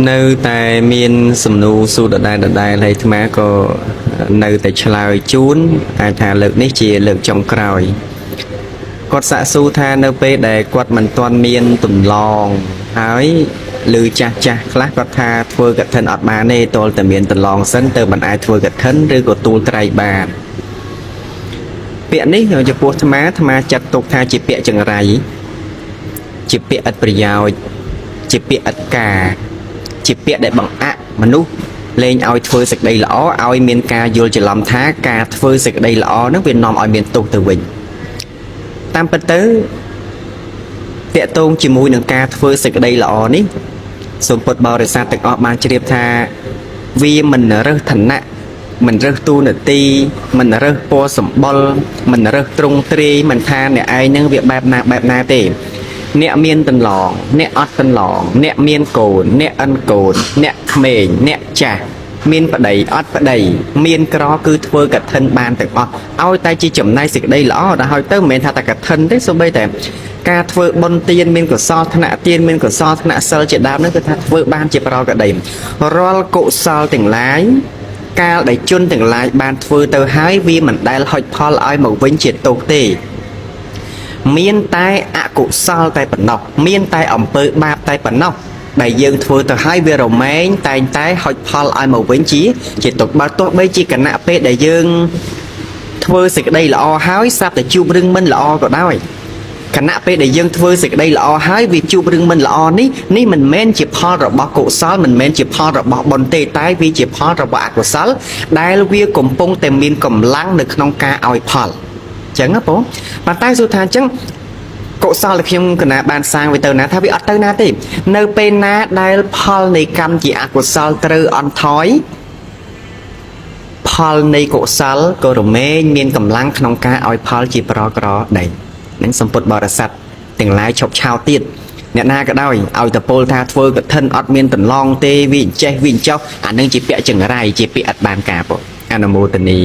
នៅតែមានសំណួរសួរដដែលហើយអាត្មាក៏នៅតែឆ្លើយជូនអាចថាលើកនេះជាលើកចុងក្រោយគាត់សាកសួរថានៅពេលដែលគាត់មិនទាន់មានទម្លងហើយឬចាស់ខ្លះគាត់ថាធ្វើកឋិនអត់បានទេទាល់តែមានទម្លងសិនទៅមិនអាចធ្វើកឋិនឬក៏ទូលត្រៃបានពាក្យនេះចំពោះអាត្មាចាត់ទុកថាជាពាក្យចង្រៃជាពាក្យឥតប្រយោជន៍ជាពាក្យឥតការជាពាក្យដែលបង្អាក់មនុស្សលែងឲ្យធ្វើសេចក្តីល្អឲ្យមានការយល់ច្រឡំថាការធ្វើសេចក្តីល្អនឹងវានាំឲ្យមានទោសទៅវិញតាមពិតទៅតាក់ទងជាមួយនឹងការធ្វើសេចក្តីល្អនេះសូមពុទ្ធបរិស័ទទាំងអស់បានជ្រាបថាវាមិនរើសឋានៈមិនរើសតួនាទីមិនរើសពណ៌សម្បុរមិនរើសទ្រង់ទ្រាយមិនថាអ្នកឯងនឹងវាបែបណាទេអ្នកមានតន្លងអ្នកអត់តន្លងអ្នកមានកូនអ្នកអិនកូនអ្នកក្មេងអ្នកចាស់មានប្តីអត់ប្តីមានក្រគឺធ្វើកឋិនបានទាំងអស់ឲ្យតែជាចំណែកសេចក្តីល្អដល់ហើយទៅមិនមែនថាតែកឋិនទេសូម្បីតែការធ្វើបុណ្យទានមានកុសលថ្នាក់ទានមានកុសលថ្នាក់សិលជាដើមនោះគឺថាធ្វើបានជាប្រកដីរាល់កុសលទាំងឡាយកាលដែលជនទាំងឡាយបានធ្វើទៅហើយវាមិនដែលហុចផលឲ្យមកវិញជាទោសទេមានតែអកុសលតែប៉ុណ្ណោះមានតែអំពើបាបតែប៉ុណ្ណោះដែលយើងធ្វើទៅហើយវារមែងតែងតែហុចផលឲ្យមកវិញជាទុកបើទោះបីជាគណៈពេលដែលយើងធ្វើសេចក្តីល្អហើយស្រាប់តែជួបរឿងមិនល្អក៏ដោយគណៈពេលដែលយើងធ្វើសេចក្តីល្អហើយវាជួបរឿងមិនល្អនេះមិនមែនជាផលរបស់កុសលមិនមែនជាផលរបស់បុណ្យទេតែវាជាផលរបស់អកុសលដែលវាកំពុងតែមានកម្លាំងនៅក្នុងការឲ្យផលចឹងណាបងប៉ុន្តែសួរថាចឹងកុសលដែលខ្ញុំកណាបានសាងវាទៅណាថាវាអត់ទៅណាទេនៅពេលណាដែលផលនៃកម្មជាអកុសលត្រូវអន់ថយផលនៃកុសលក៏រមែងមានកម្លាំងក្នុងការឲ្យផលជាប្រក្រដីនឹងសម្ពុទ្ធបរិស័ទទាំងឡាយឈប់ឆោតទៀតអ្នកណាក៏ដោយឲ្យតពលថាធ្វើកឋិនអត់មានតន្លងទេវាចេះវាចោះអានឹងជាពាក្យចង្រៃជាពាក្យអត់បានការពុទ្ធអនុមោទនា